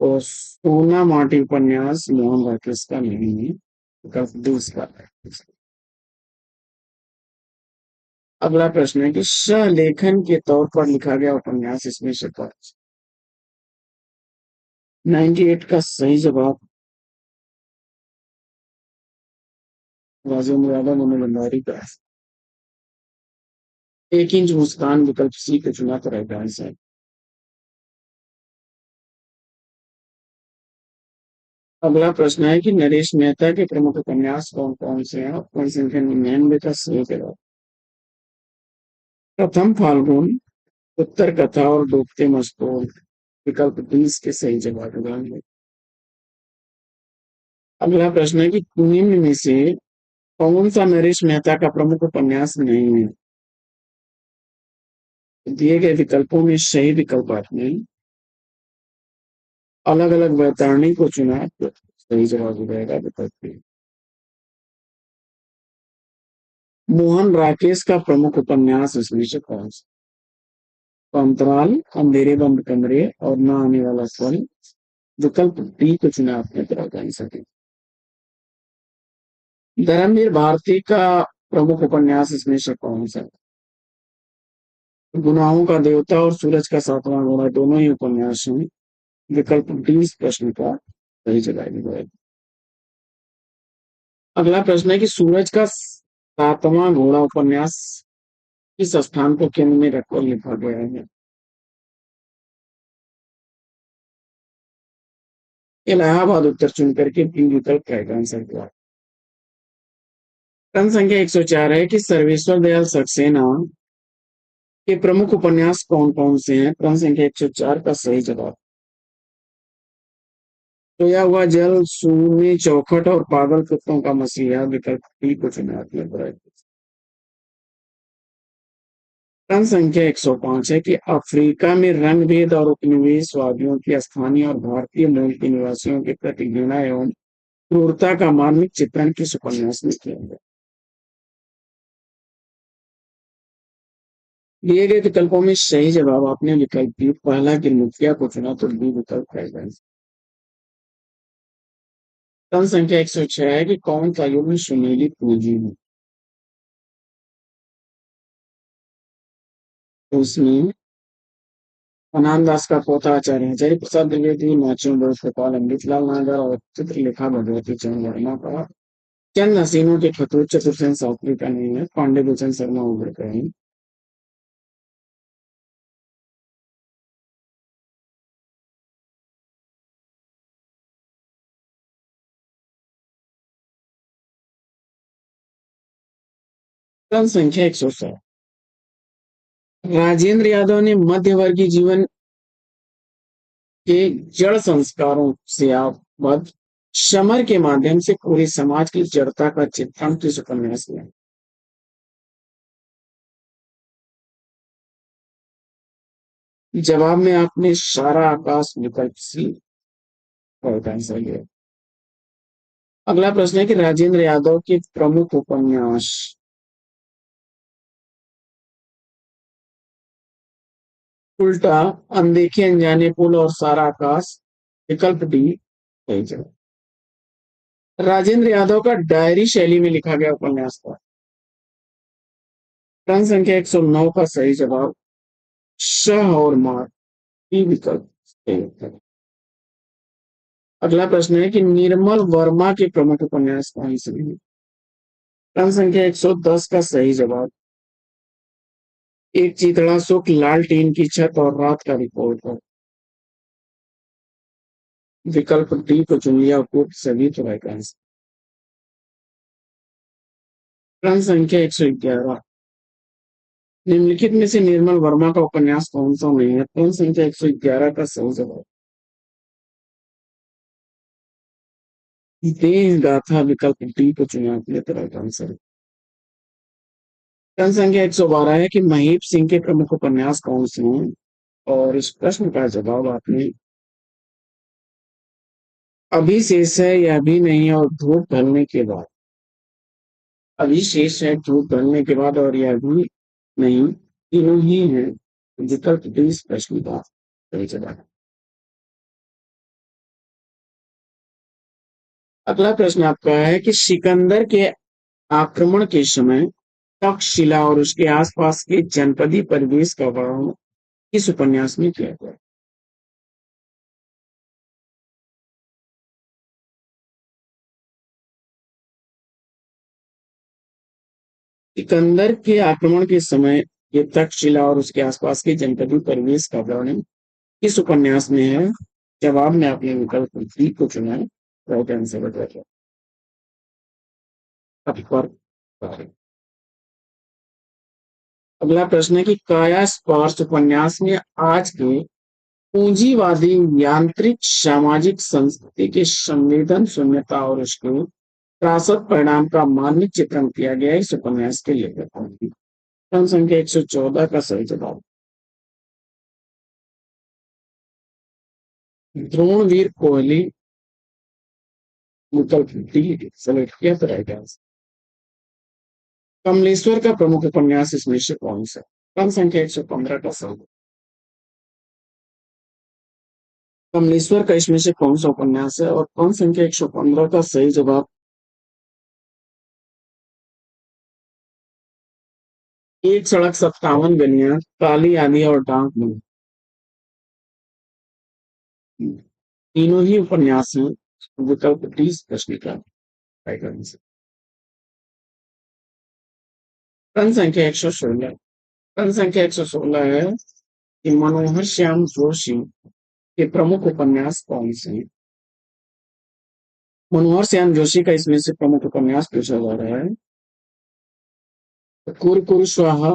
Speaker 1: और सोना माटी उपन्यास मोहन राकेश का नहीं है, विकल्प दूसरा है। अगला प्रश्न है कि सहलेखन के तौर पर लिखा गया उपन्यास इसमें से कौन सा? 98 का सही जवाब राजेंद्र यादव मनोबंधारी का। एक इंच मुस्कान, विकल्प सी को चुना तो रहेगा आंसर। अगला प्रश्न है कि नरेश मेहता के प्रमुख उपन्यास कौन कौन से हैं? ऑप्शन संख्या 99 का सही जवाब प्रथम फाल्गुन, उत्तर कथा और डूबते मस्तूल, विकल्प 20 के सही जवाब होंगे। अगला प्रश्न है कि निम्न में से कौन सा नरेश मेहता का प्रमुख उपन्यास नहीं है? दिए गए विकल्पों में सही विकल्प आपने अलग अलग वैतरणी को चुना तो सही जवाब हो जाएगा विकल्प बी। मोहन राकेश का प्रमुख उपन्यास इसमें से कौन सा? तो अंतराल, अंधेरे बंद कमरे और न आने वाला फल। विकल्प डी को चुना आपने तो right answer D. Dharmveer Bharati का प्रमुख उपन्यास इसमें से कौन सा? गुनाहों का देवता और सूरज का सातवां घोड़ा दोनों ही उपन्यास हैं। विकल्प डी इस प्रश्न का सही जवाब है। अगला प्रश्न है कि सूरज का सातवां घोड़ा उपन्यास किस स्थान को केंद्र में रखकर लिखा गया है? इलाहाबाद उत्तर चुन करके बी विकल्प का आंसर दिया। प्रश्न संख्या 104 है कि सर्वेश्वर दयाल सक्सेना के प्रमुख उपन्यास कौन कौन से हैं? प्रश्न संख्या 104 का सही जवाब सोया हुआ जल, सूने चौखट और पागल कुत्तों का मसीहा। विकल्प बी को चुना आपने। प्रश्न संख्या 105 है कि अफ्रीका में रंग भेद और उपनिवेशवादियों की स्थानीय और भारतीय मूल के निवासियों के प्रति घृणा एवं क्रूरता का मार्मिक चित्रण किस उपन्यास में किया गया? दिए गए विकल्पों में सही जवाब आपने विकल्प बी पहला की मुखिया को चुना तो बी विकल्प रहेगा। प्रश्न संख्या 106 है कि कौन सा युग सुमेलित पूंजी है? तो उसमें अनामदास का पोता आचार्य हजारी प्रसाद द्विवेदी, नाचियों बोस गोपाल अमृतलाल नागर और चित्रलेखा भगवती चंद्र वर्मा का चंद हसीनों के खतूत चतुर्सेन शास्त्री का नहीं है, पांडे भूषण शर्मा उभर का है। प्रश्न संख्या 107 राजेंद्र यादव ने मध्यवर्गीय जीवन के जड़ संस्कारों से आबद्ध समर के माध्यम से पूरे समाज की जड़ता का चित्रण किस उपन्यास में? जवाब में आपने सारा आकाश विकल्प सी राइट आंसर लिया। अगला प्रश्न है कि राजेंद्र यादव के प्रमुख उपन्यास उल्टा, अनदेखे अनजाने पुल और सारा आकाश। विकल्प डी सही जवाब। राजेंद्र यादव का डायरी शैली में लिखा गया उपन्यास था। प्रश्न संख्या 109 का सही जवाब शह और मार। बी विकल्प सही उत्तर। अगला प्रश्न है कि निर्मल वर्मा के प्रमुख उपन्यास कौन से हैं? प्रश्न संख्या 110 का सही जवाब एक चितड़ा सुख, लालटेन की छत और रात का रिपोर्टर। विकल्प डी को चुन लिया उपयुक्त सभी तो राइट आंसर। प्रश्न संख्या 111 निम्नलिखित में से निर्मल वर्मा का उपन्यास कौन सा नहीं है? प्रश्न संख्या 111 का सही जवाब देह गाथा। विकल्प डी को चुना आपने तो राइट आंसर। प्रश्न संख्या 112 है कि महीप सिंह के प्रमुख उपन्यास कौन से हैं? और इस प्रश्न का जवाब आपने अभी शेष है या अभी नहीं और धूप ढलने के बाद। अभी शेष है, धूप ढलने के बाद और यह भी नहीं, तीनों ही है। विकल्प डी इस प्रश्न का सही जवाब। अगला प्रश्न आपका है कि सिकंदर के आक्रमण के समय तक्षशिला और उसके आसपास के जनपदी परिवेश का वर्णन किस उपन्यास में किया गया? सिकंदर के आक्रमण के समय ये तक्षशिला और उसके आसपास के जनपदी परिवेश का वर्णन किस उपन्यास में है? जवाब में आपने विकल्प डी को चुना है। राइट आंसर बताइए। अगला प्रश्न है कि काया स्पर्श उपन्यास में आज के पूंजीवादी यांत्रिक सामाजिक संस्कृति के संवेदन शून्यता और उसके त्रासद परिणाम का मानविक चित्रण किया गया है। इस उपन्यास के लेखक कौन थे? प्रश्न संख्या 114 का सही जवाब द्रोणवीर कोहली, विकल्प डी सेलेक्ट किया तो राइट आंसर। कमलेश्वर का प्रमुख उपन्यास इसमें से कौन सा? क्रम संख्या 115 का सही। कमलेश्वर का इसमें से कौन सा उपन्यास है? और क्रम संख्या 115 का सही जवाब एक सड़क 57 गलियां, काली आंधी और डाक में। तीनों ही उपन्यास हैं। विकल्प डी इस प्रश्न का राइट आंसर। क्रम संख्या 116। क्रम संख्या 116 है कि मनोहर श्याम जोशी के प्रमुख उपन्यास कौन से हैं? मनोहर श्याम जोशी का इसमें से प्रमुख उपन्यास पूछा जा रहा है। कुरकुर स्वाहा,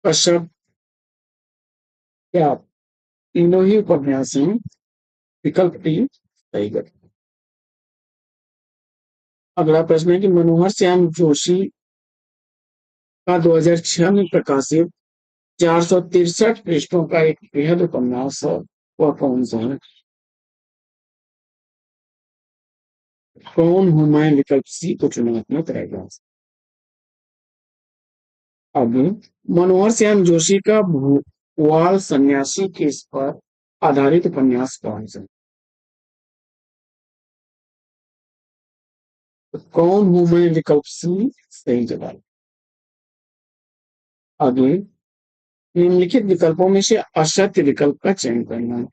Speaker 1: कश्यप, क्या तीनों ही उपन्यास हैं? विकल्प डी सही है। अगला प्रश्न है कि मनोहर श्याम जोशी का 2006 में प्रकाशित 463 पृष्ठों का एक बेहद उपन्यास है, वह कौन सा है? कौन हूं मैं? विकल्प सी को चुनात्मक रहेगा। आगे, मनोहर श्याम जोशी का भूवाल सन्यासी केस पर आधारित उपन्यास कौन सा? तो कौन हूं मैं? विकल्प सी सही जवाब। आगे, निम्नलिखित विकल्पों में से असत्य विकल्प का चयन करना है।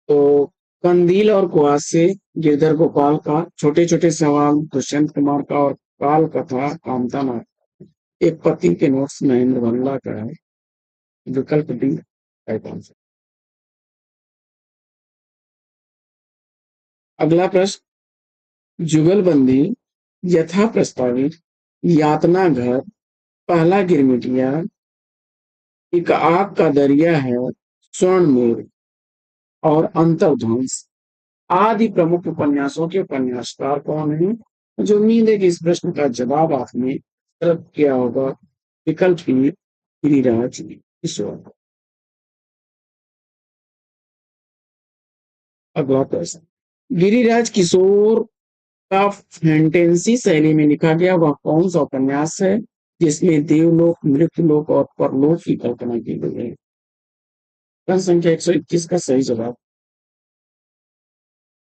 Speaker 1: तो कंदील और कुआसे, गिरधर गोपाल का, छोटे छोटे सवाल दुष्यंत कुमार का, और काल कथा कामतानाथ एक पति के नोट्स महेंद्र बंगला का है। विकल्प डी राइट आंसर। अगला प्रश्न, जुगलबंदी, यथा प्रस्तावित, यातना घर, पहला गिरमिटिया, एक आग का दरिया है, स्वर्ण और अंतर्ध्वंस आदि प्रमुख उपन्यासों के उपन्यासकार कौन है? मुझे उम्मीद है कि इस प्रश्न का जवाब आपने तलब किया होगा। विकल्प बी गिरिराज किशोर। अगला प्रश्न, गिरिराज किशोर का फैंटेसी शैली में लिखा गया वह कौन सा उपन्यास है जिसमें देवलोक, मृत्युलोक और परलोक की कल्पना की गई है? प्रश्न संख्या 121 का सही जवाब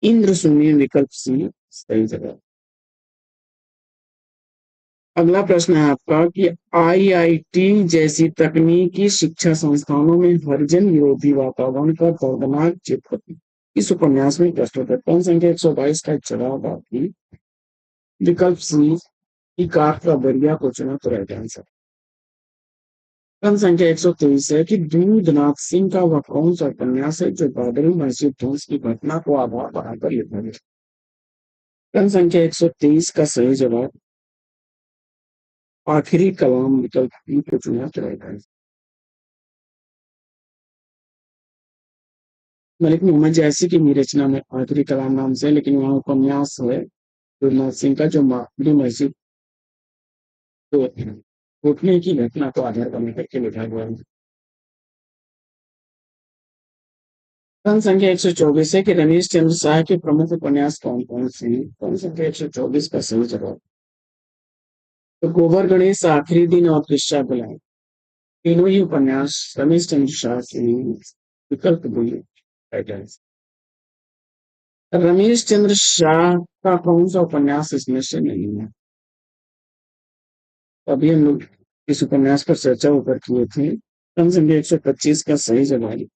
Speaker 1: इंद्र शून्य, विकल्प सी सही जवाब। अगला प्रश्न है आपका कि आईआईटी जैसी तकनीकी शिक्षा संस्थानों में हरिजन विरोधी वातावरण का दर्दनाक चित्र इस उपन्यास में प्रस्तुत है। प्रश्न संख्या 122 का जवाब आपकी विकल्प सी की कार का दरिया को चुना तो राइट आंसर। प्रश्न संख्या 123 है कि दूधनाथ सिंह का वह कौन सा उपन्यास है जो बाबरी मस्जिद ध्वंस की घटना को आधार बनाकर लिखा गया? प्रश्न संख्या 123 का सही जवाब आखिरी कलाम, विकल्प बी को चुना तो राइट आंसर। मलिक मोहम्मद जैसी की रचना में आखिरी कलाम नाम से, लेकिन वहाँ उपन्यास है गुरनाथ सिंह का जो बाबरी मस्जिद को टूटने की घटना को आधार बना करके लिखा गया है। प्रश्न संख्या 124 है कि रमेश चंद्र शाह के प्रमुख उपन्यास कौन कौन से हैं? प्रश्न संख्या 124 का सही जवाब तो गोबर गणेश, आखिरी दिन और किस्सा बुलाए तीनों ही उपन्यास रमेश चंद्र शाह के हैं। विकल्प B right answer. Ramesh Chandra Shah का कौन सा उपन्यास इसमें से नहीं है? अभी हम लोग इस उपन्यास पर चर्चा ऊपर किए थे। प्रश्न संख्या 125 का सही जवाब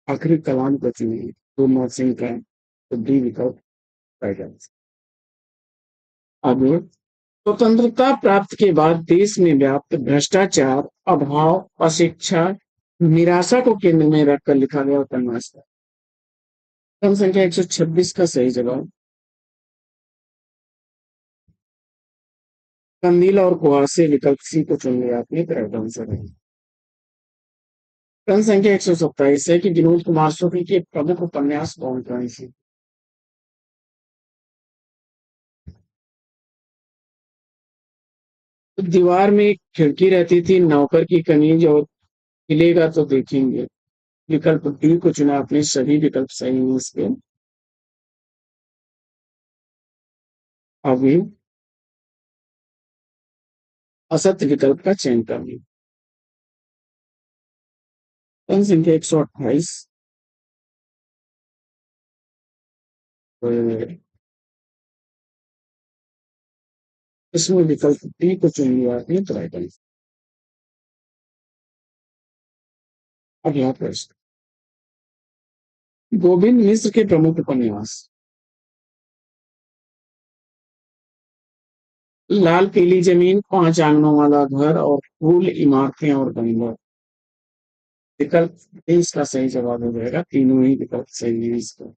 Speaker 1: आखिरी कलाम को चुनिए, गुरनाथ सिंह का तो डी विकल्प राइट आंसर। आगे, स्वतंत्रता प्राप्त के बाद देश में व्याप्त भ्रष्टाचार, अभाव, अशिक्षा, निराशा को केंद्र में रखकर लिखा गया उपन्यास है। प्रश्न संख्या 126 का सही जवाब कंदील और कुहासे, विकल्प सी को चुन लिया आपने तो राइट आंसर है। प्रश्न संख्या 127 है कि विनोद कुमार सुखी के प्रमुख उपन्यास कौन कौन से? तो दीवार में एक खिड़की रहती थी, नौकर की कमीज और हिलेगा तो देखेंगे। विकल्प डी को चुना आपने, सभी विकल्प सही हैं इसके। आगे असत्य विकल्प का चयन करना। प्रश्न संख्या 128। इसमें विकल्प डी को चुन लिया आपने, तो राइट आंसर। अगला प्रश्न, गोविंद मिश्र के प्रमुख उपन्यास। लाल पीली जमीन, पांच आंगनों वाला घर और फूल, इमारतें और बंगला। विकल्प डी इसका सही जवाब हो जाएगा, तीनों ही विकल्प सही है इसका।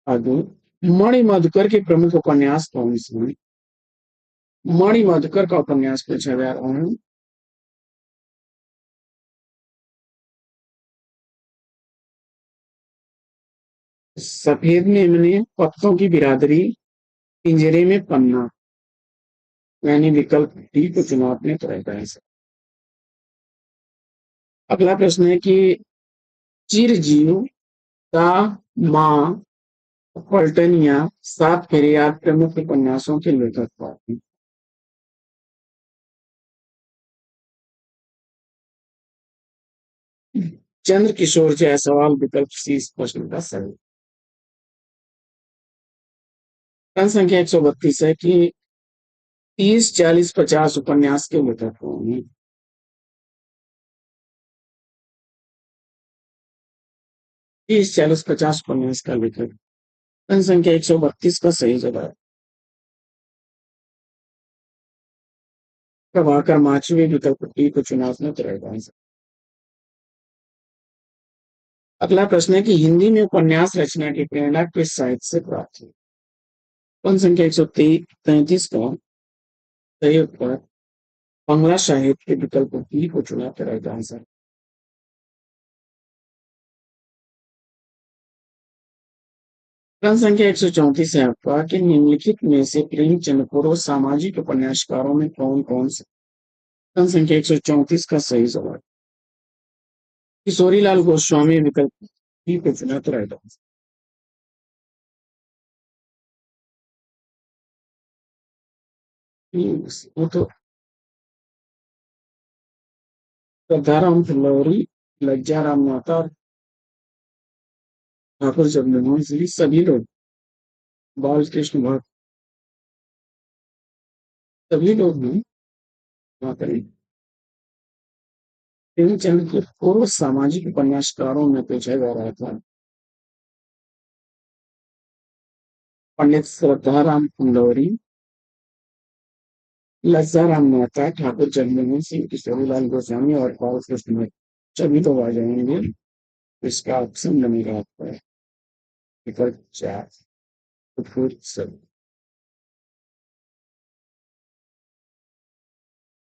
Speaker 1: आगे, मणि मधुकर के प्रमुख उपन्यास कौन से हैं? मणि मधुकर का उपन्यास पूछा जा रहा है। सफेद मेमने, पत्तों की बिरादरी, पिंजरे में पन्ना। यानी विकल्प डी को चुनाव आपने, तो रहता है। अगला प्रश्न है कि चिरजीव का माँ, पलटनिया, सात फेरे आदि प्रमुख उपन्यासों के लेखक कौन हैं? चंद्र किशोर जायसवाल, विकल्प सी इस प्रश्न का सही। प्रश्न संख्या 132 है कि 30, 40, 50 उपन्यास के लेखक कौन हैं? 30, 40, 50 उपन्यास का लेखक। प्रश्न संख्या 132 का सही जवाब प्रभाकर माचवे, विकल्प डी को चुनाव में रहेगा। अगला प्रश्न है कि हिंदी में उपन्यास रचना की प्रेरणा किस साहित्य से प्राप्त हुई? प्रश्न संख्या 133 का सही उत्तर बंगला साहित्य के विकल्प डी को चुना रहेगा आंसर। प्रश्न संख्या 134 है आपका कि निम्नलिखित में से प्रेमचंद पूर्व सामाजिक उपन्यासकारों में कौन कौन से। प्रश्न संख्या 134 का सही जवाब किशोरीलाल गोस्वामी, विकल्प डी को चुना रहेगा। वो तो श्रद्धाराम फिल्लौरी, लज्जाराम माता और ठाकुर जगमोहन श्री, सभी लोग बाल कृष्ण भट्ट, सभी लोग हैं। वहाँ करें प्रेमचंद के पूर्व सामाजिक उपन्यासकारों में पूछा जा रहा था। पंडित श्रद्धाराम फिल्लौरी, लज्जाराम मेहता, ठाकुर जगमोहन सिंह, किशोरीलाल गोस्वामी और बाल कृष्ण भट्ट, सभी लोग आ जाएंगे। इसका ऑप्शन बनेगा आपका विकल्प चार, तो फिर सब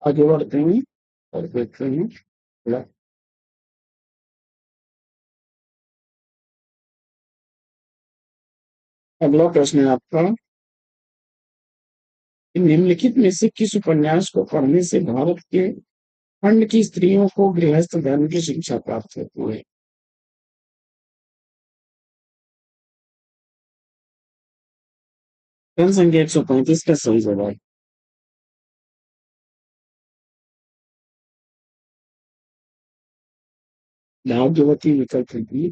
Speaker 1: आगे बढ़ते हैं और देखते हैं। अगला प्रश्न है आपका, निम्नलिखित में से किस उपन्यास को पढ़ने से भारत के खंड की स्त्रियों को गृहस्थ धर्म की शिक्षा प्राप्त होती है? जनसंख्या 135 का सही जवाब भाग्यवती, विकल्प बी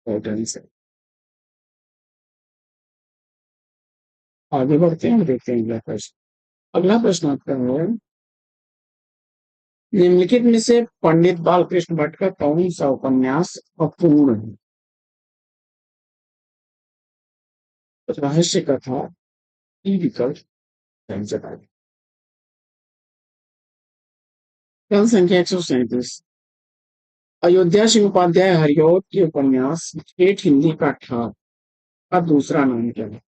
Speaker 1: पैटर्न से। आगे बढ़ते हैं और देखते हैं अगला प्रश्न। अगला प्रश्न आपका है, निम्नलिखित में से पंडित बालकृष्ण भट्ट का कौन सा उपन्यास अपूर्ण है? रहस्य कथा, ई विकल्प सही जवाब। प्रश्न संख्या 137, अयोध्या सिंह उपाध्याय हरिऔध के उपन्यास ठेठ हिंदी का ठाट का दूसरा नाम क्या है?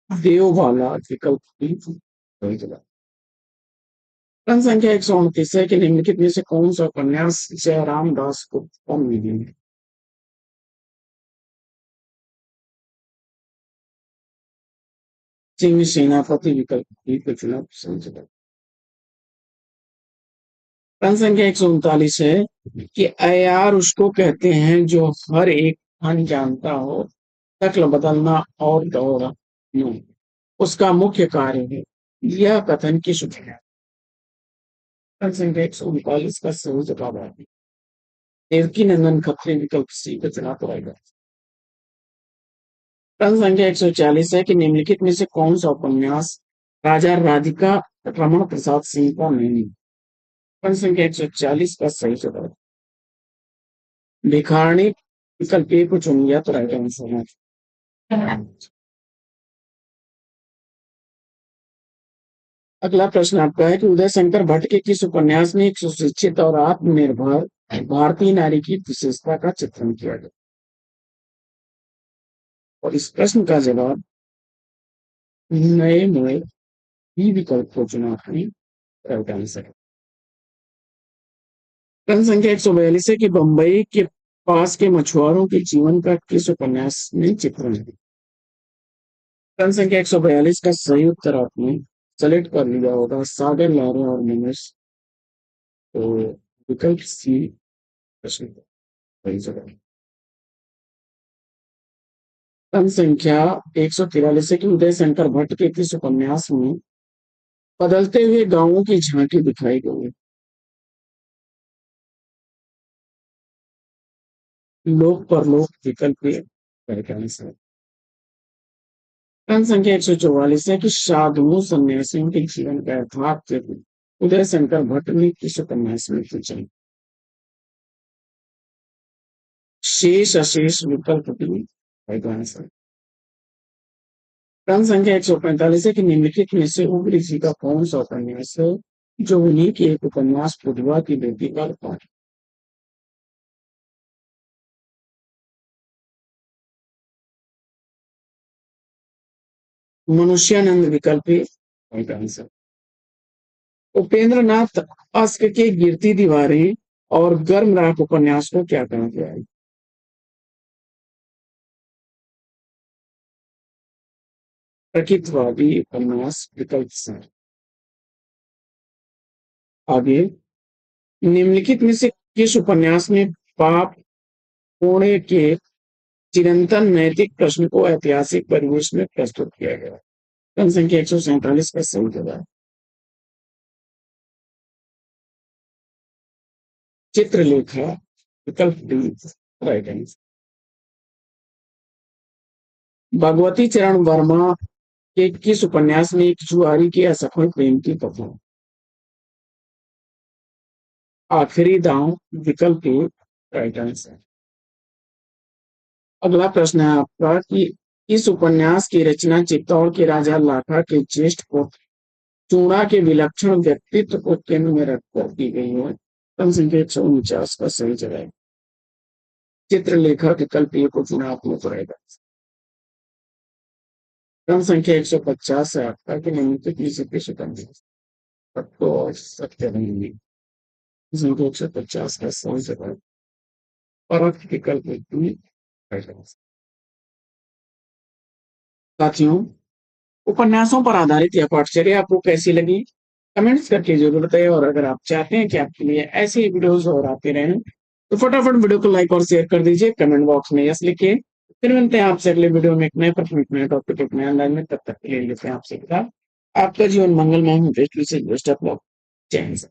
Speaker 1: देवबाला, विकल्प बी सही जवाब। प्रश्न संख्या 129 है कि निम्नलिखित में से कौन सा उपन्यास जयराम दास को कम मिली है? सिंह सेनापति विकल्प बी को चुना सही जवाब। प्रश्न संख्या 139 है कि अयार उसको कहते हैं जो हर एक फन जानता हो, शक्ल बदलना और दौड़ना उसका मुख्य कार्य है। यह कथन किस उपमा है? प्रश्न संख्या 139 का सही जवाब है देवकी नंदन खत्री विकल्प सी का चुनाव कराएगा। प्रश्न संख्या 140 है कि निम्नलिखित में से कौन सा उपन्यास राजा राधिका रमण प्रसाद सिंह का नहीं? प्रश्न संख्या 140 का सही जवाब भिखारणी विकल्प ए को चुन लिया तो राइट आंसर है। अगला प्रश्न आपका है कि उदय शंकर भट्ट के किस उपन्यास में एक सुशिक्षित और आत्मनिर्भर भारतीय नारी की विशेषता का चित्रण किया गया? और इस प्रश्न का जवाब नए मोड़ बी विकल्प को चुना अपनी राइट आंसर है। प्रश्न संख्या 142 है कि बंबई के पास के मछुआरों के जीवन का किस उपन्यास में चित्रण है? प्रश्न संख्या 142 का सही उत्तर आपने सेलेक्ट कर लिया होगा सागर लहरों और मनुष्य, तो विकल्प सी प्रश्न सही जवाब। प्रश्न संख्या 143 है कि उदय शंकर भट्ट के किस उपन्यास में बदलते हुए गांवों की झांकी दिखाई गई है? लोक परलोक विकल्प राइट आंसर। प्रश्न संख्या 144 है कि साधुओं सन्यासियों के जीवन का यथार्थ उदय शंकर भट्ट ने किस उपन्यास में पूछा? शेष अशेष विकल्प भी राइट आंसर। प्रश्न संख्या 145 है कि निम्नलिखित में से उग्र जी का कौन सा उपन्यास है जो उन्हीं के एक उपन्यास पुदवा की बेटी का पाठ? मनुष्यानंद विकल्प right answer. Upendra Nath ask के गिरती दीवारें और गर्म राख उपन्यास को क्या कहा गया है? प्रकृतवादी उपन्यास विकल्प से। आगे निम्नलिखित में से किस उपन्यास में पाप पुण्य के चिरंतन नैतिक प्रश्न को ऐतिहासिक परिवेश में प्रस्तुत किया गया? प्रश्न संख्या 147 का सही जवाब चित्रलेखा विकल्प डी राइट आंसर। भगवती चरण वर्मा के किस उपन्यास में एक जुआरी के असफल प्रेम की कथा? आखिरी दांव विकल्प ए राइट आंसर। अगला प्रश्न है आपका कि इस उपन्यास की रचना चित्तौड़ के राजा लाखा के ज्येष्ठ पुत्र चूड़ा के विलक्षण व्यक्तित्व को केंद्र में रखकर की गई है। प्रश्न संख्या 149 का सही जवाब चित्रलेखा विकल्प ए को चुना आपने पड़ेगा। प्रश्न संख्या 150 है आपका कि निम्नलिखित में से किस उपन्यास सत्य और सत्य नहीं? संख्या 150 का सही जवाब परख विकल्प बी राइट आंसर। साथियों, उपन्यासों पर आधारित यह पाठचर्या आपको कैसी लगी कमेंट्स करके जरूर बताइए, और अगर आप चाहते हैं कि आपके लिए ऐसे ही वीडियोस और आते रहें तो फटाफट वीडियो को लाइक और शेयर कर दीजिए, कमेंट बॉक्स में यस लिखिए। फिर मिलते हैं आपसे अगले वीडियो में एक नए प्रश्न, एक नए टॉपिक, एक नए अंदाज में। तब तक के लिए लेते हैं आपसे आपका जीवन मंगलमय हो। Best of luck. जय हिंद।